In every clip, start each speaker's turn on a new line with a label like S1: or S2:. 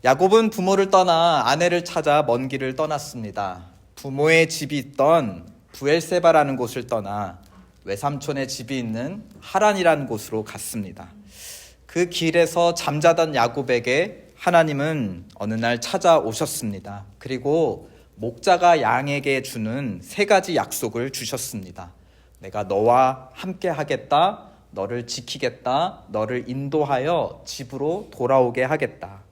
S1: 야곱은 부모를 떠나 아내를 찾아 먼 길을 떠났습니다. 부모의 집이 있던 부엘세바라는 곳을 떠나 외삼촌의 집이 있는 하란이라는 곳으로 갔습니다. 그 길에서 잠자던 야곱에게 하나님은 어느 날 찾아오셨습니다. 그리고 목자가 양에게 주는 3가지 약속을 주셨습니다. 내가 너와 함께 하겠다, 너를 지키겠다, 너를 인도하여 집으로 돌아오게 하겠다.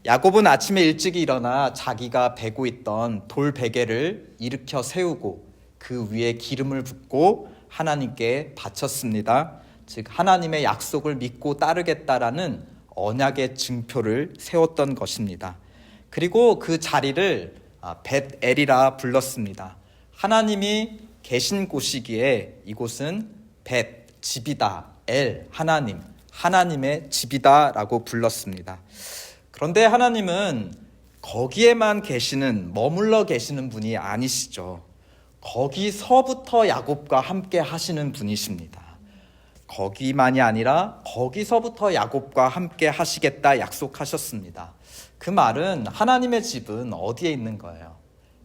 S1: 야곱은 아침에 일찍 일어나 자기가 베고 있던 돌 베개를 일으켜 세우고 그 위에 기름을 붓고 하나님께 바쳤습니다. 즉 하나님의 약속을 믿고 따르겠다라는 언약의 증표를 세웠던 것입니다. 그리고 그 자리를 벳엘이라 불렀습니다. 하나님이 계신 곳이기에 이곳은 벳, 집이다, 엘, 하나님, 하나님의 집이다라고 불렀습니다. 그런데 하나님은 거기에만 머물러 계시는 분이 아니시죠. 거기서부터 야곱과 함께 하시는 분이십니다. 거기만이 아니라 거기서부터 야곱과 함께 하시겠다 약속하셨습니다. 그 말은 하나님의 집은 어디에 있는 거예요?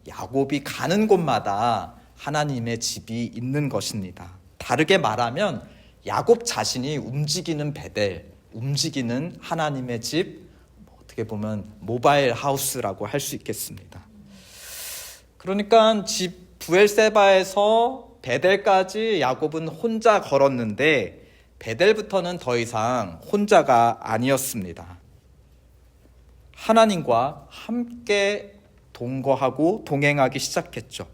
S1: 야곱이 가는 곳마다 하나님의 집이 있는 것입니다. 다르게 말하면 야곱 자신이 움직이는 베델, 움직이는 하나님의 집, 어떻게 보면 모바일 하우스라고 할 수 있겠습니다. 그러니까 집 부엘세바에서 베델까지 야곱은 혼자 걸었는데 베델부터는 더 이상 혼자가 아니었습니다. 하나님과 함께 동거하고 동행하기 시작했죠.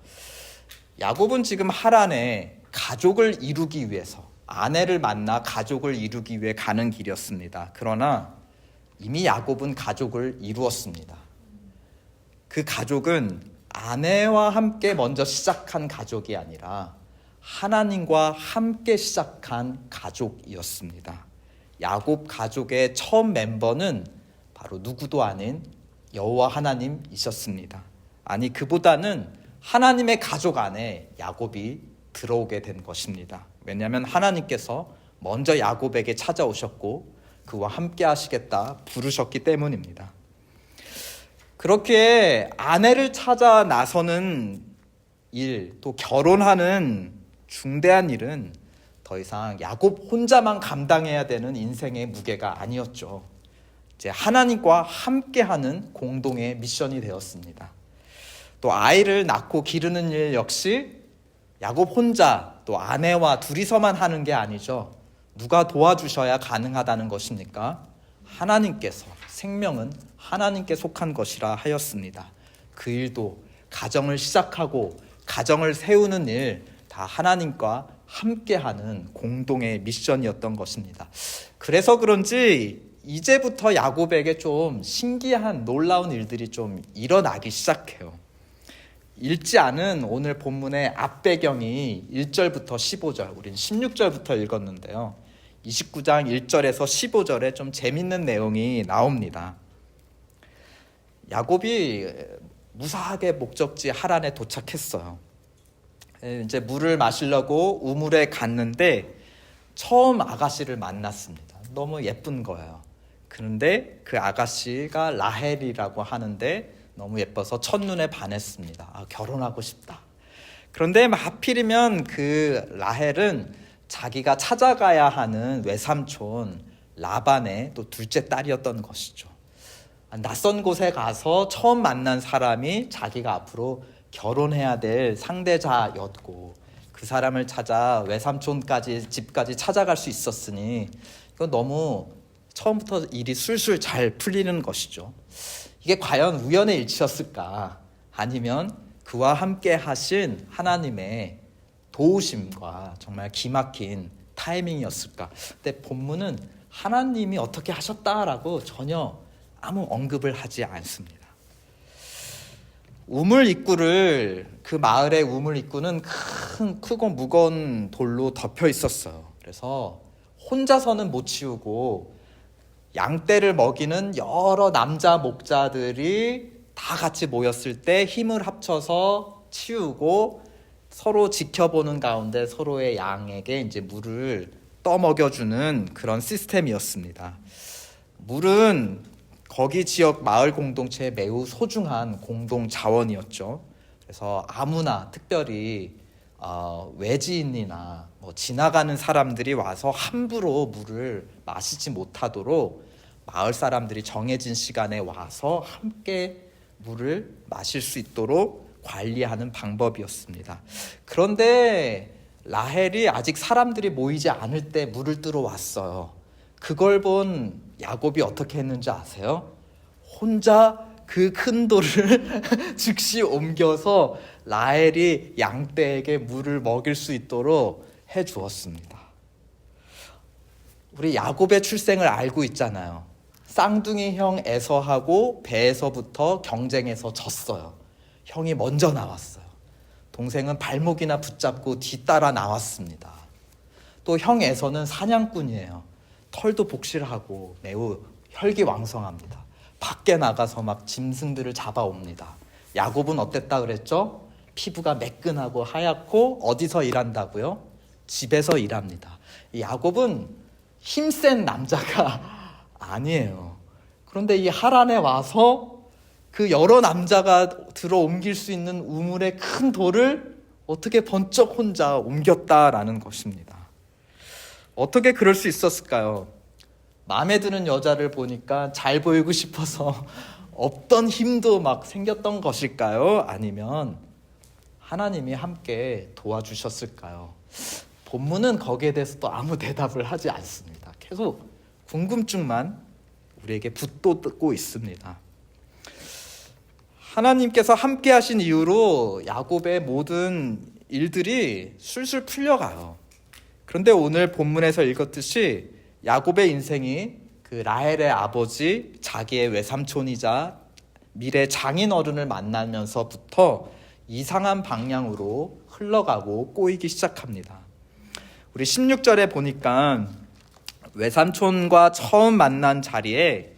S1: 야곱은 지금 하란에 가족을 이루기 위해서 아내를 만나 가족을 이루기 위해 가는 길이었습니다. 그러나 이미 야곱은 가족을 이루었습니다. 그 가족은 아내와 함께 먼저 시작한 가족이 아니라 하나님과 함께 시작한 가족이었습니다. 야곱 가족의 처음 멤버는 바로 누구도 아닌 여호와 하나님이셨습니다. 아니, 그보다는 하나님의 가족 안에 야곱이 들어오게 된 것입니다. 왜냐하면 하나님께서 먼저 야곱에게 찾아오셨고 그와 함께 하시겠다 부르셨기 때문입니다. 그렇게 아내를 찾아 나서는 일, 또 결혼하는 중대한 일은 더 이상 야곱 혼자만 감당해야 되는 인생의 무게가 아니었죠. 이제 하나님과 함께하는 공동의 미션이 되었습니다. 또 아이를 낳고 기르는 일 역시 야곱 혼자 또 아내와 둘이서만 하는 게 아니죠. 누가 도와주셔야 가능하다는 것입니까? 하나님께서, 생명은 하나님께 속한 것이라 하였습니다. 그 일도 가정을 시작하고 가정을 세우는 일 다 하나님과 함께하는 공동의 미션이었던 것입니다. 그래서 그런지 이제부터 야곱에게 좀 신기한 놀라운 일들이 좀 일어나기 시작해요. 읽지 않은 오늘 본문의 앞배경이 1절부터 15절, 우린 16절부터 읽었는데요. 29장 1절에서 15절에 좀 재밌는 내용이 나옵니다. 야곱이 무사하게 목적지 하란에 도착했어요. 이제 물을 마시려고 우물에 갔는데 처음 아가씨를 만났습니다. 너무 예쁜 거예요. 그런데 그 아가씨가 라헬이라고 하는데 너무 예뻐서 첫눈에 반했습니다. 결혼하고 싶다. 그런데 하필이면 그 라헬은 자기가 찾아가야 하는 외삼촌 라반의 또 둘째 딸이었던 것이죠. 낯선 곳에 가서 처음 만난 사람이 자기가 앞으로 결혼해야 될 상대자였고 그 사람을 찾아 외삼촌까지 집까지 찾아갈 수 있었으니 이건 너무 처음부터 일이 술술 잘 풀리는 것이죠. 이게 과연 우연의 일치였을까? 아니면 그와 함께 하신 하나님의 도우심과 정말 기막힌 타이밍이었을까? 근데 본문은 하나님이 어떻게 하셨다라고 전혀 아무 언급을 하지 않습니다. 그 마을의 우물 입구는 크고 무거운 돌로 덮여 있었어요. 그래서 혼자서는 못 치우고 양떼를 먹이는 여러 남자 목자들이 다 같이 모였을 때 힘을 합쳐서 치우고 서로 지켜보는 가운데 서로의 양에게 이제 물을 떠먹여주는 그런 시스템이었습니다. 물은 거기 지역 마을 공동체의 매우 소중한 공동 자원이었죠. 그래서 아무나 특별히 외지인이나 지나가는 사람들이 와서 함부로 물을 마시지 못하도록 마을 사람들이 정해진 시간에 와서 함께 물을 마실 수 있도록 관리하는 방법이었습니다. 그런데 라헬이 아직 사람들이 모이지 않을 때 물을 뜨러 왔어요. 그걸 본 야곱이 어떻게 했는지 아세요? 혼자 그 큰 돌을 즉시 옮겨서 라헬이 양떼에게 물을 먹일 수 있도록 해 주었습니다. 우리 야곱의 출생을 알고 있잖아요. 쌍둥이 형 에서하고 배에서부터 경쟁해서 졌어요. 형이 먼저 나왔어요. 동생은 발목이나 붙잡고 뒤따라 나왔습니다. 또 형 에서는 사냥꾼이에요. 털도 복실하고 매우 혈기왕성합니다. 밖에 나가서 막 짐승들을 잡아옵니다. 야곱은 어땠다 그랬죠? 피부가 매끈하고 하얗고 어디서 일한다고요? 집에서 일합니다. 야곱은 힘센 남자가 아니에요. 그런데 이 하란에 와서 그 여러 남자가 들어 옮길 수 있는 우물의 큰 돌을 어떻게 번쩍 혼자 옮겼다라는 것입니다. 어떻게 그럴 수 있었을까요? 마음에 드는 여자를 보니까 잘 보이고 싶어서 없던 힘도 막 생겼던 것일까요? 아니면 하나님이 함께 도와주셨을까요? 본문은 거기에 대해서 또 아무 대답을 하지 않습니다. 계속 궁금증만 우리에게 붙돋고 있습니다. 하나님께서 함께 하신 이유로 야곱의 모든 일들이 술술 풀려가요. 그런데 오늘 본문에서 읽었듯이 야곱의 인생이 그 라헬의 아버지, 자기의 외삼촌이자 미래 장인어른을 만나면서부터 이상한 방향으로 흘러가고 꼬이기 시작합니다. 우리 16절에 보니까 외삼촌과 처음 만난 자리에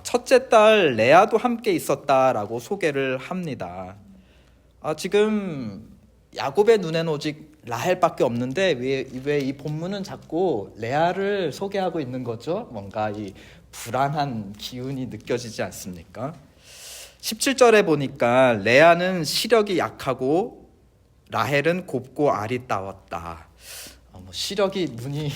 S1: 첫째 딸 레아도 함께 있었다라고 소개를 합니다. 지금 야곱의 눈에는 오직 라헬밖에 없는데 왜 이 본문은 자꾸 레아를 소개하고 있는 거죠? 뭔가 이 불안한 기운이 느껴지지 않습니까? 17절에 보니까 레아는 시력이 약하고 라헬은 곱고 아리따웠다. 시력이 눈이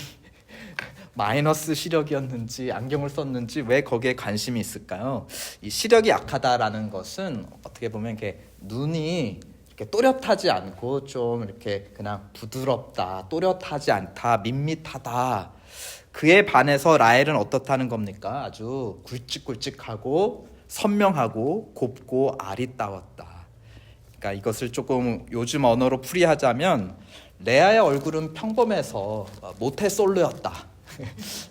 S1: 마이너스 시력이었는지 안경을 썼는지 왜 거기에 관심이 있을까요? 이 시력이 약하다라는 것은 어떻게 보면 이렇게 눈이 이렇게 또렷하지 않고 좀 이렇게 그냥 부드럽다, 또렷하지 않다, 밋밋하다. 그에 반해서 라헬은 어떻다는 겁니까? 아주 굵직굵직하고 선명하고 곱고 아리따웠다. 그러니까 이것을 조금 요즘 언어로 풀이하자면 레아의 얼굴은 평범해서 모태솔로였다.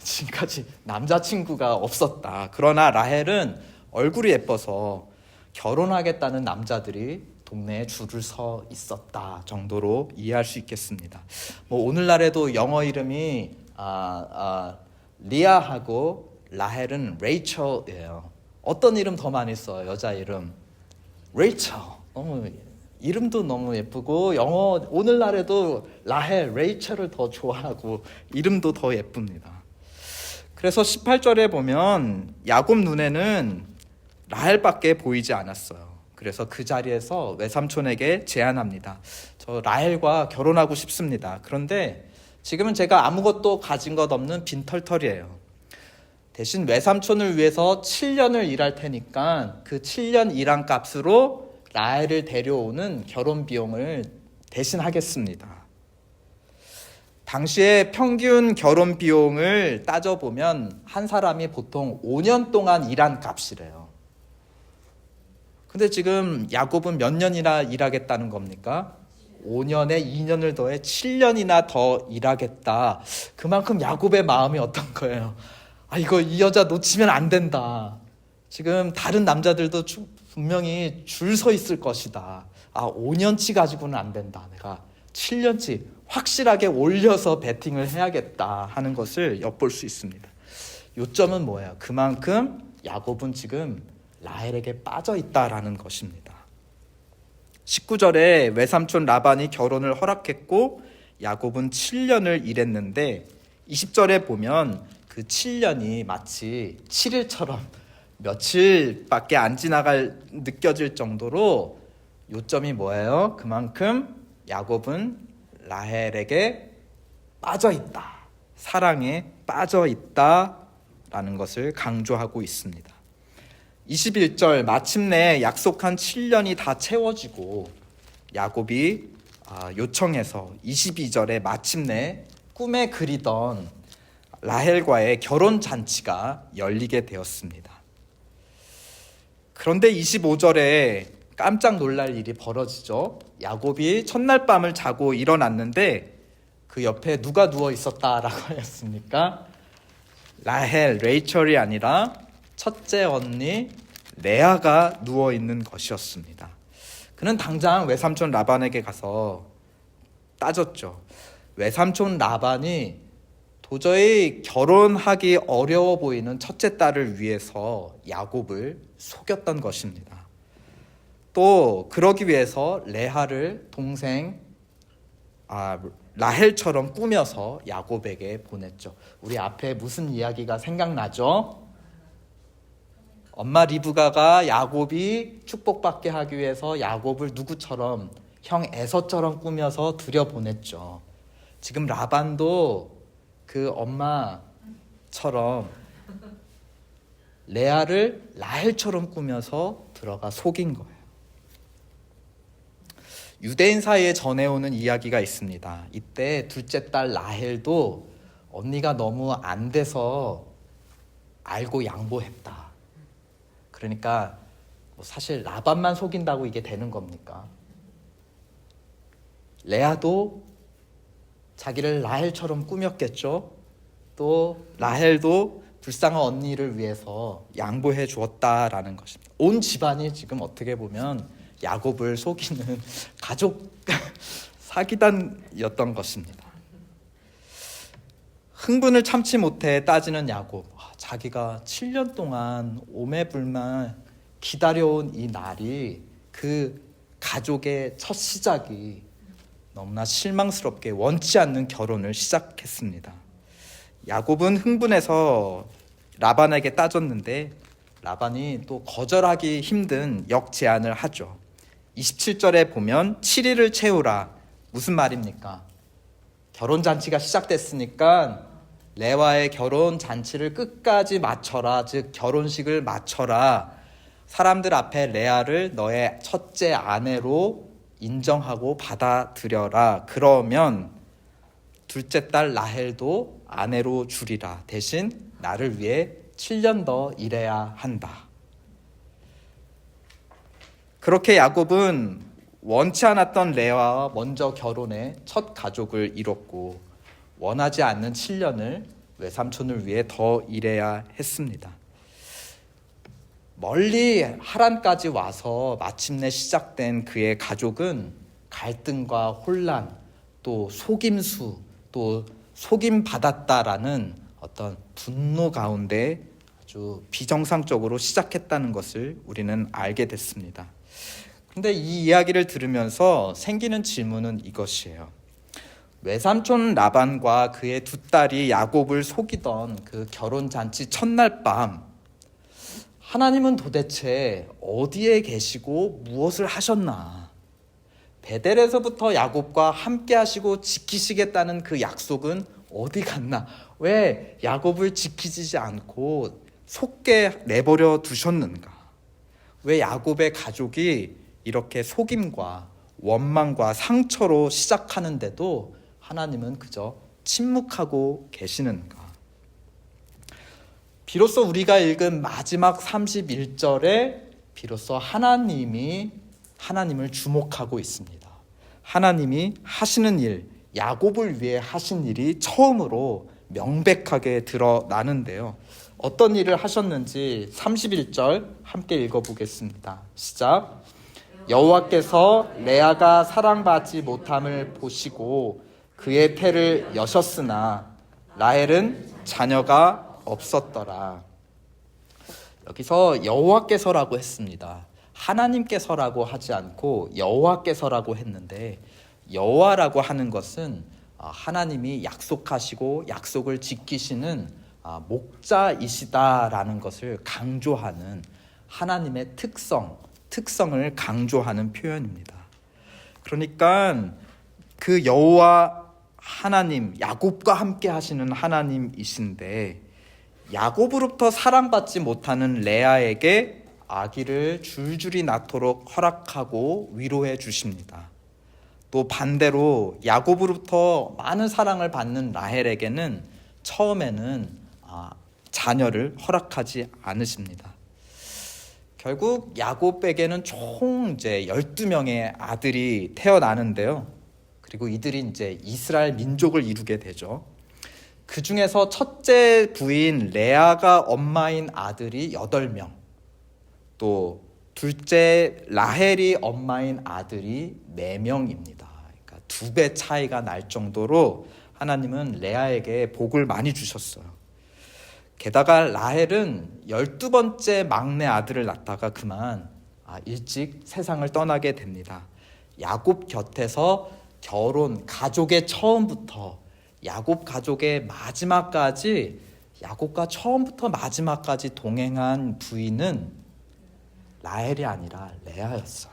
S1: 지금까지 남자친구가 없었다. 그러나 라헬은 얼굴이 예뻐서 결혼하겠다는 남자들이 동네에 줄을 서 있었다 정도로 이해할 수 있겠습니다. 오늘날에도 영어 이름이 리아하고 라헬은 레이첼이에요. 어떤 이름 더 많이 써요? 여자 이름 레이첼. 이름도 너무 예쁘고 영어 오늘날에도 라헬, 레이첼을 더 좋아하고 이름도 더 예쁩니다. 그래서 18절에 보면 야곱 눈에는 라헬밖에 보이지 않았어요. 그래서 그 자리에서 외삼촌에게 제안합니다. 저 라헬과 결혼하고 싶습니다. 그런데 지금은 제가 아무것도 가진 것 없는 빈털털이에요. 대신 외삼촌을 위해서 7년을 일할 테니까 그 7년 일한 값으로 라헬을 데려오는 결혼 비용을 대신하겠습니다. 당시에 평균 결혼 비용을 따져보면 한 사람이 보통 5년 동안 일한 값이래요. 근데 지금 야곱은 몇 년이나 일하겠다는 겁니까? 5년에 2년을 더해 7년이나 더 일하겠다. 그만큼 야곱의 마음이 어떤 거예요? 이 여자 놓치면 안 된다. 지금 다른 남자들도 분명히 줄 서 있을 것이다. 5년치 가지고는 안 된다. 내가 7년치 확실하게 올려서 베팅을 해야겠다 하는 것을 엿볼 수 있습니다. 요점은 뭐예요? 그만큼 야곱은 지금 라헬에게 빠져 있다라는 것입니다. 19절에 외삼촌 라반이 결혼을 허락했고 야곱은 7년을 일했는데 20절에 보면 그 7년이 마치 7일처럼 며칠밖에 안 지나갈 느껴질 정도로 요점이 뭐예요? 그만큼 야곱은 라헬에게 빠져 있다. 사랑에 빠져 있다라는 것을 강조하고 있습니다. 21절 마침내 약속한 7년이 다 채워지고 야곱이 요청해서 22절에 마침내 꿈에 그리던 라헬과의 결혼 잔치가 열리게 되었습니다. 그런데 25절에 깜짝 놀랄 일이 벌어지죠. 야곱이 첫날 밤을 자고 일어났는데 그 옆에 누가 누워 있었다라고 하였습니까? 라헬, 레이첼이 아니라 첫째 언니 레아가 누워 있는 것이었습니다. 그는 당장 외삼촌 라반에게 가서 따졌죠. 외삼촌 라반이 도저히 결혼하기 어려워 보이는 첫째 딸을 위해서 야곱을 속였던 것입니다. 또 그러기 위해서 레아를 동생 라헬처럼 꾸며서 야곱에게 보냈죠. 우리 앞에 무슨 이야기가 생각나죠? 엄마 리브가가 야곱이 축복받게 하기 위해서 야곱을 누구처럼 형 에서처럼 꾸며서 들여보냈죠. 지금 라반도 그 엄마처럼 레아를 라헬처럼 꾸며서 들어가 속인 거예요. 유대인 사이에 전해오는 이야기가 있습니다. 이때 둘째 딸 라헬도 언니가 너무 안 돼서 알고 양보했다. 그러니까 사실 라반만 속인다고 이게 되는 겁니까? 레아도 자기를 라헬처럼 꾸몄겠죠. 또 라헬도 불쌍한 언니를 위해서 양보해 주었다라는 것입니다. 온 집안이 지금 어떻게 보면 야곱을 속이는 가족 사기단이었던 것입니다. 흥분을 참지 못해 따지는 야곱. 자기가 7년 동안 오매불만 기다려온 이 날이 그 가족의 첫 시작이 너무나 실망스럽게 원치 않는 결혼을 시작했습니다. 야곱은 흥분해서 라반에게 따졌는데 라반이 또 거절하기 힘든 역제안을 하죠. 27절에 보면 7일을 채우라. 무슨 말입니까? 결혼잔치가 시작됐으니까 레와의 결혼잔치를 끝까지 마쳐라. 즉 결혼식을 마쳐라. 사람들 앞에 레아를 너의 첫째 아내로 인정하고 받아들여라. 그러면 둘째 딸 라헬도 아내로 주리라. 대신 나를 위해 7년 더 일해야 한다. 그렇게 야곱은 원치 않았던 레아와 먼저 결혼해 첫 가족을 이뤘고 원하지 않는 7년을 외삼촌을 위해 더 일해야 했습니다. 멀리 하란까지 와서 마침내 시작된 그의 가족은 갈등과 혼란, 또 속임수, 또 속임받았다라는 어떤 분노 가운데 아주 비정상적으로 시작했다는 것을 우리는 알게 됐습니다. 그런데 이 이야기를 들으면서 생기는 질문은 이것이에요. 외삼촌 라반과 그의 두 딸이 야곱을 속이던 그 결혼잔치 첫날 밤, 하나님은 도대체 어디에 계시고 무엇을 하셨나? 베델에서부터 야곱과 함께 하시고 지키시겠다는 그 약속은 어디 갔나? 왜 야곱을 지키지 않고 속게 내버려 두셨는가? 왜 야곱의 가족이 이렇게 속임과 원망과 상처로 시작하는데도 하나님은 그저 침묵하고 계시는가? 비로소 우리가 읽은 마지막 31절에 비로소 하나님을 주목하고 있습니다. 하나님이 하시는 일, 야곱을 위해 하신 일이 처음으로 명백하게 드러나는데요. 어떤 일을 하셨는지 31절 함께 읽어보겠습니다. 시작. 여호와께서 레아가 사랑받지 못함을 보시고 그의 태를 여셨으나 라헬은 자녀가 없었더라. 여기서 여호와께서라고 했습니다. 하나님께서라고 하지 않고 여호와께서라고 했는데 여호와라고 하는 것은 하나님이 약속하시고 약속을 지키시는 목자이시다라는 것을 강조하는 하나님의 특성을 강조하는 표현입니다. 그러니까 그 여호와 하나님, 야곱과 함께 하시는 하나님이신데 야곱으로부터 사랑받지 못하는 레아에게 아기를 줄줄이 낳도록 허락하고 위로해 주십니다. 또 반대로 야곱으로부터 많은 사랑을 받는 라헬에게는 처음에는 자녀를 허락하지 않으십니다. 결국 야곱에게는 총 이제 12명의 아들이 태어나는데요. 그리고 이들이 이제 이스라엘 민족을 이루게 되죠. 그 중에서 첫째 부인 레아가 엄마인 아들이 8명, 또 둘째 라헬이 엄마인 아들이 4명입니다. 그러니까 2배 차이가 날 정도로 하나님은 레아에게 복을 많이 주셨어요. 게다가 라헬은 12번째 막내 아들을 낳다가 그만 일찍 세상을 떠나게 됩니다. 야곱 곁에서 가족의 처음부터 야곱 가족의 마지막까지, 야곱과 처음부터 마지막까지 동행한 부인은 라헬이 아니라 레아였어요.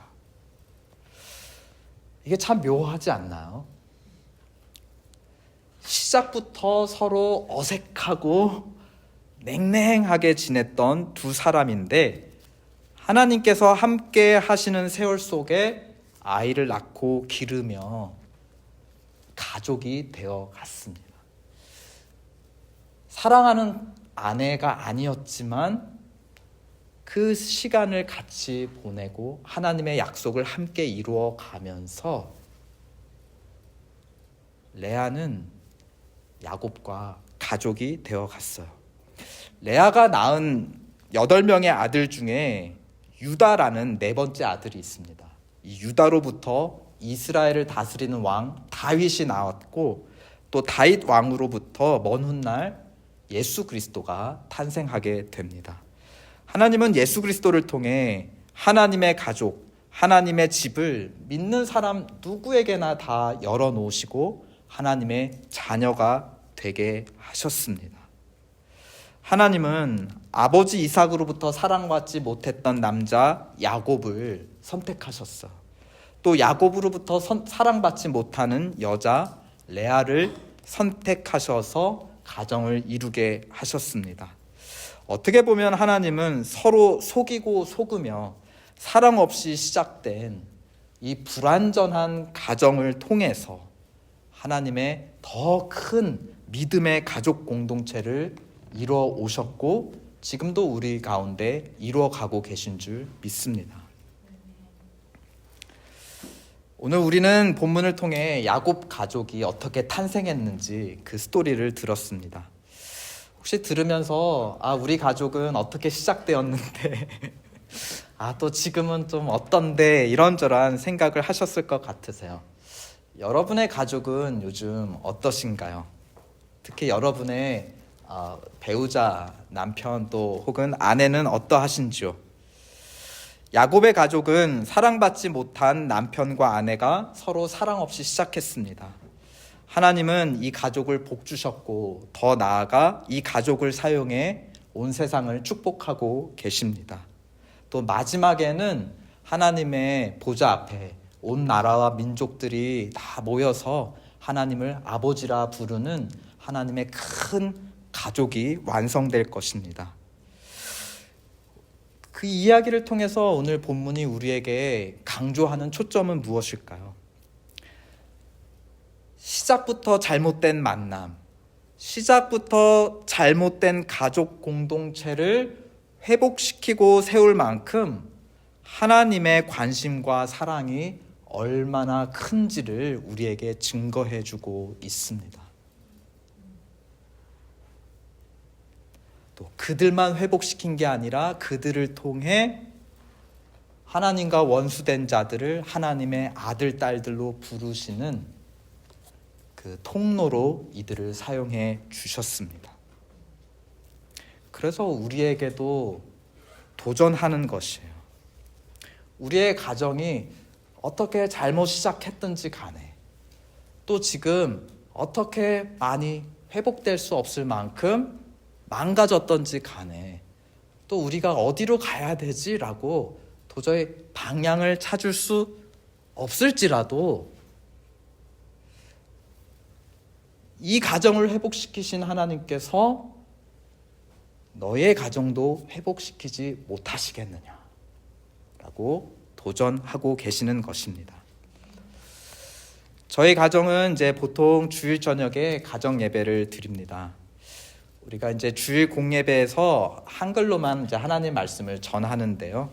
S1: 이게 참 묘하지 않나요? 시작부터 서로 어색하고 냉랭하게 지냈던 두 사람인데 하나님께서 함께 하시는 세월 속에 아이를 낳고 기르며 가족이 되어 갔습니다. 사랑하는 아내가 아니었지만 그 시간을 같이 보내고 하나님의 약속을 함께 이루어 가면서 레아는 야곱과 가족이 되어 갔어요. 레아가 낳은 8명의 아들 중에 유다라는 4번째 아들이 있습니다. 이 유다로부터 이스라엘을 다스리는 왕 다윗이 나왔고, 또 다윗 왕으로부터 먼 훗날 예수 그리스도가 탄생하게 됩니다. 하나님은 예수 그리스도를 통해 하나님의 가족, 하나님의 집을 믿는 사람 누구에게나 다 열어놓으시고 하나님의 자녀가 되게 하셨습니다. 하나님은 아버지 이삭으로부터 사랑받지 못했던 남자 야곱을 선택하셨어요. 또 야곱으로부터 사랑받지 못하는 여자 레아를 선택하셔서 가정을 이루게 하셨습니다. 어떻게 보면 하나님은 서로 속이고 속으며 사랑 없이 시작된 이 불완전한 가정을 통해서 하나님의 더 큰 믿음의 가족 공동체를 이루어 오셨고 지금도 우리 가운데 이루어 가고 계신 줄 믿습니다. 오늘 우리는 본문을 통해 야곱 가족이 어떻게 탄생했는지 그 스토리를 들었습니다. 혹시 들으면서 우리 가족은 어떻게 시작되었는데 또 지금은 좀 어떤데 이런저런 생각을 하셨을 것 같으세요. 여러분의 가족은 요즘 어떠신가요? 특히 여러분의 배우자, 남편 또 혹은 아내는 어떠하신지요? 야곱의 가족은 사랑받지 못한 남편과 아내가 서로 사랑 없이 시작했습니다. 하나님은 이 가족을 복 주셨고 더 나아가 이 가족을 사용해 온 세상을 축복하고 계십니다. 또 마지막에는 하나님의 보좌 앞에 온 나라와 민족들이 다 모여서 하나님을 아버지라 부르는 하나님의 큰 가족이 완성될 것입니다. 그 이야기를 통해서 오늘 본문이 우리에게 강조하는 초점은 무엇일까요? 시작부터 잘못된 만남, 시작부터 잘못된 가족 공동체를 회복시키고 세울 만큼 하나님의 관심과 사랑이 얼마나 큰지를 우리에게 증거해주고 있습니다. 또 그들만 회복시킨 게 아니라 그들을 통해 하나님과 원수된 자들을 하나님의 아들, 딸들로 부르시는 그 통로로 이들을 사용해 주셨습니다. 그래서 우리에게도 도전하는 것이에요. 우리의 가정이 어떻게 잘못 시작했든지 간에 또 지금 어떻게 많이 회복될 수 없을 만큼 망가졌던지 간에 또 우리가 어디로 가야 되지라고 도저히 방향을 찾을 수 없을지라도 이 가정을 회복시키신 하나님께서 너의 가정도 회복시키지 못하시겠느냐라고 도전하고 계시는 것입니다. 저희 가정은 이제 보통 주일 저녁에 가정 예배를 드립니다. 우리가 이제 주일 공예배에서 한글로만 이제 하나님 말씀을 전하는데요.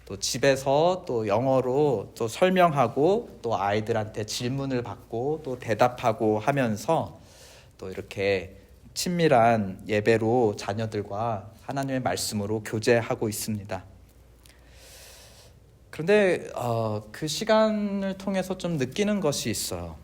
S1: 또 집에서 또 영어로 또 설명하고 또 아이들한테 질문을 받고 또 대답하고 하면서 또 이렇게 친밀한 예배로 자녀들과 하나님의 말씀으로 교제하고 있습니다. 그런데 그 시간을 통해서 좀 느끼는 것이 있어요.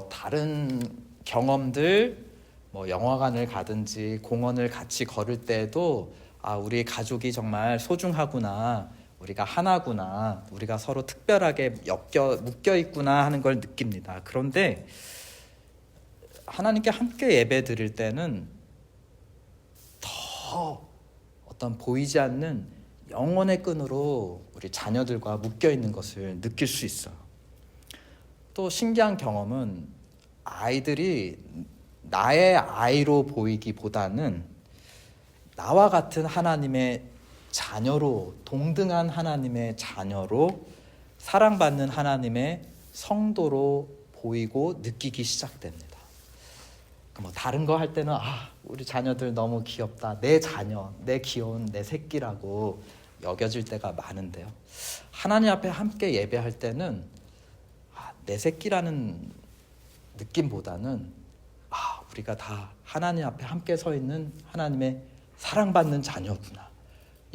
S1: 다른 경험들, 영화관을 가든지 공원을 같이 걸을 때에도 우리 가족이 정말 소중하구나, 우리가 하나구나, 우리가 서로 특별하게 묶여 있구나 하는 걸 느낍니다. 그런데 하나님께 함께 예배 드릴 때는 더 어떤 보이지 않는 영혼의 끈으로 우리 자녀들과 묶여 있는 것을 느낄 수 있어요. 또 신기한 경험은 아이들이 나의 아이로 보이기보다는 나와 같은 하나님의 자녀로, 동등한 하나님의 자녀로, 사랑받는 하나님의 성도로 보이고 느끼기 시작됩니다. 다른 거 할 때는 우리 자녀들 너무 귀엽다, 내 자녀, 내 귀여운 내 새끼라고 여겨질 때가 많은데요. 하나님 앞에 함께 예배할 때는 내 새끼라는 느낌보다는 우리가 다 하나님 앞에 함께 서 있는 하나님의 사랑받는 자녀구나,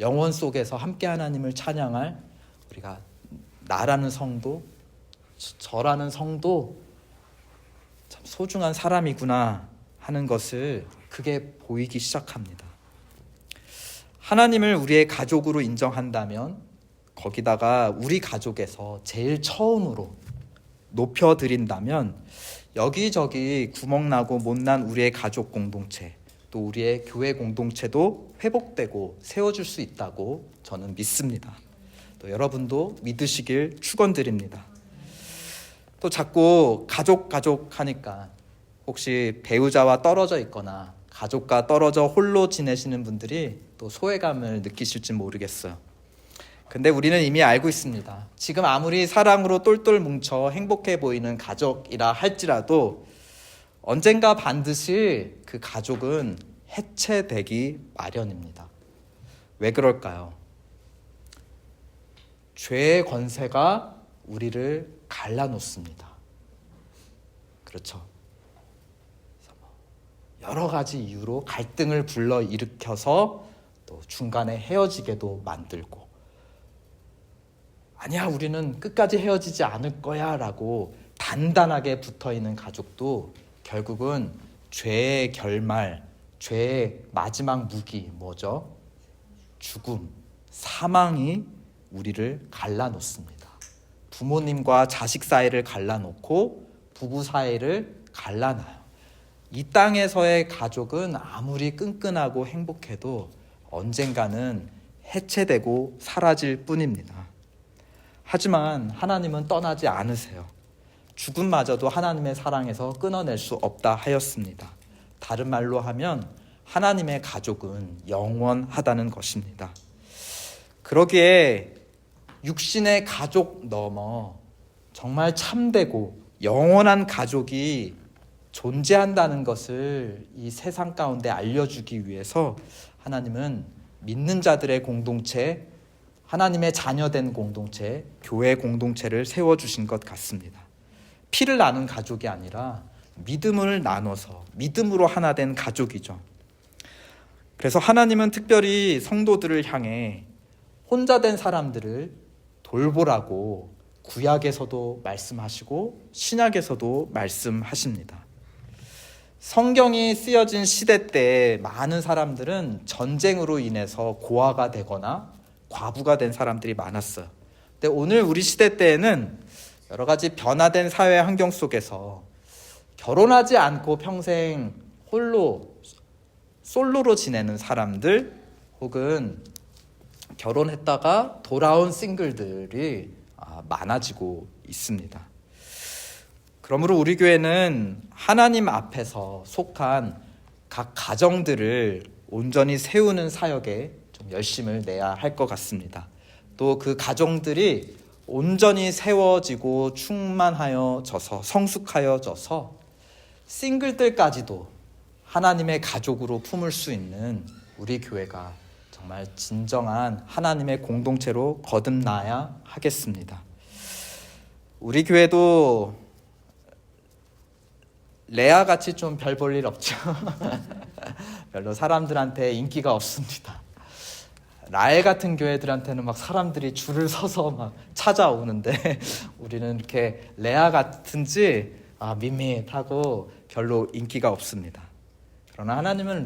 S1: 영원 속에서 함께 하나님을 찬양할 우리가 나라는 성도, 저라는 성도 참 소중한 사람이구나 하는 것을 그게 보이기 시작합니다. 하나님을 우리의 가족으로 인정한다면 거기다가 우리 가족에서 제일 처음으로 높여드린다면 여기저기 구멍나고 못난 우리의 가족 공동체, 또 우리의 교회 공동체도 회복되고 세워줄 수 있다고 저는 믿습니다. 또 여러분도 믿으시길 축원드립니다. 또 자꾸 가족 하니까 혹시 배우자와 떨어져 있거나 가족과 떨어져 홀로 지내시는 분들이 또 소외감을 느끼실지 모르겠어요. 근데 우리는 이미 알고 있습니다. 지금 아무리 사랑으로 똘똘 뭉쳐 행복해 보이는 가족이라 할지라도 언젠가 반드시 그 가족은 해체되기 마련입니다. 왜 그럴까요? 죄의 권세가 우리를 갈라놓습니다. 그렇죠. 여러 가지 이유로 갈등을 불러일으켜서 또 중간에 헤어지게도 만들고, 아니야 우리는 끝까지 헤어지지 않을 거야 라고 단단하게 붙어있는 가족도 결국은 죄의 결말, 죄의 마지막 무기 뭐죠? 죽음, 사망이 우리를 갈라놓습니다. 부모님과 자식 사이를 갈라놓고 부부 사이를 갈라놔요. 이 땅에서의 가족은 아무리 끈끈하고 행복해도 언젠가는 해체되고 사라질 뿐입니다. 하지만 하나님은 떠나지 않으세요. 죽음마저도 하나님의 사랑에서 끊어낼 수 없다 하였습니다. 다른 말로 하면 하나님의 가족은 영원하다는 것입니다. 그러기에 육신의 가족 넘어 정말 참되고 영원한 가족이 존재한다는 것을 이 세상 가운데 알려주기 위해서 하나님은 믿는 자들의 공동체, 하나님의 자녀된 공동체, 교회 공동체를 세워주신 것 같습니다. 피를 나눈 가족이 아니라 믿음을 나눠서 믿음으로 하나 된 가족이죠. 그래서 하나님은 특별히 성도들을 향해 혼자 된 사람들을 돌보라고 구약에서도 말씀하시고 신약에서도 말씀하십니다. 성경이 쓰여진 시대 때 많은 사람들은 전쟁으로 인해서 고아가 되거나 과부가 된 사람들이 많았어요. 근데 오늘 우리 시대 때에는 여러 가지 변화된 사회 환경 속에서 결혼하지 않고 평생 홀로 솔로로 지내는 사람들 혹은 결혼했다가 돌아온 싱글들이 많아지고 있습니다. 그러므로 우리 교회는 하나님 앞에서 속한 각 가정들을 온전히 세우는 사역에 좀 열심을 내야 할 것 같습니다. 또 그 가정들이 온전히 세워지고 충만하여져서 성숙하여져서 싱글들까지도 하나님의 가족으로 품을 수 있는 우리 교회가 정말 진정한 하나님의 공동체로 거듭나야 하겠습니다. 우리 교회도 레아같이 좀 별 볼 일 없죠. 별로 사람들한테 인기가 없습니다. 라헬 같은 교회들한테는 막 사람들이 줄을 서서 막 찾아오는데 우리는 이렇게 레아 같은지 밋밋하고 별로 인기가 없습니다. 그러나 하나님은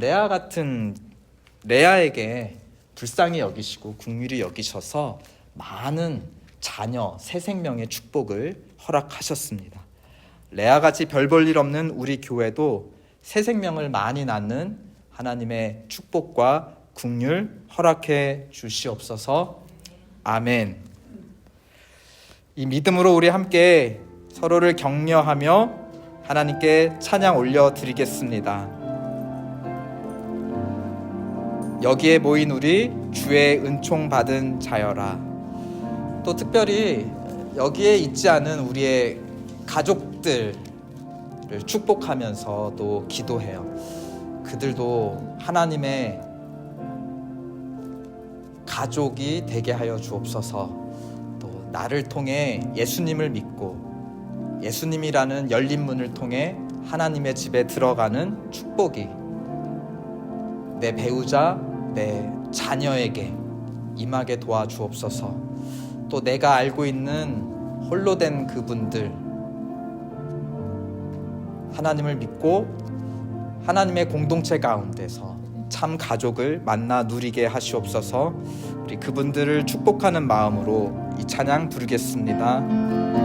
S1: 레아에게 불쌍히 여기시고 긍휼히 여기셔서 많은 자녀, 새 생명의 축복을 허락하셨습니다. 레아같이 별 볼 일 없는 우리 교회도 새 생명을 많이 낳는 하나님의 축복과 긍휼 허락해 주시옵소서. 아멘. 이 믿음으로 우리 함께 서로를 격려하며 하나님께 찬양 올려드리겠습니다. 여기에 모인 우리 주의 은총 받은 자여라. 또 특별히 여기에 있지 않은 우리의 가족들을 축복하면서 또 기도해요. 그들도 하나님의 가족이 되게 하여 주옵소서. 또 나를 통해 예수님을 믿고 예수님이라는 열린 문을 통해 하나님의 집에 들어가는 축복이 내 배우자, 내 자녀에게 임하게 도와주옵소서. 또 내가 알고 있는 홀로 된 그분들, 하나님을 믿고 하나님의 공동체 가운데서 참 가족을 만나 누리게 하시옵소서. 우리 그분들을 축복하는 마음으로 이 찬양 부르겠습니다.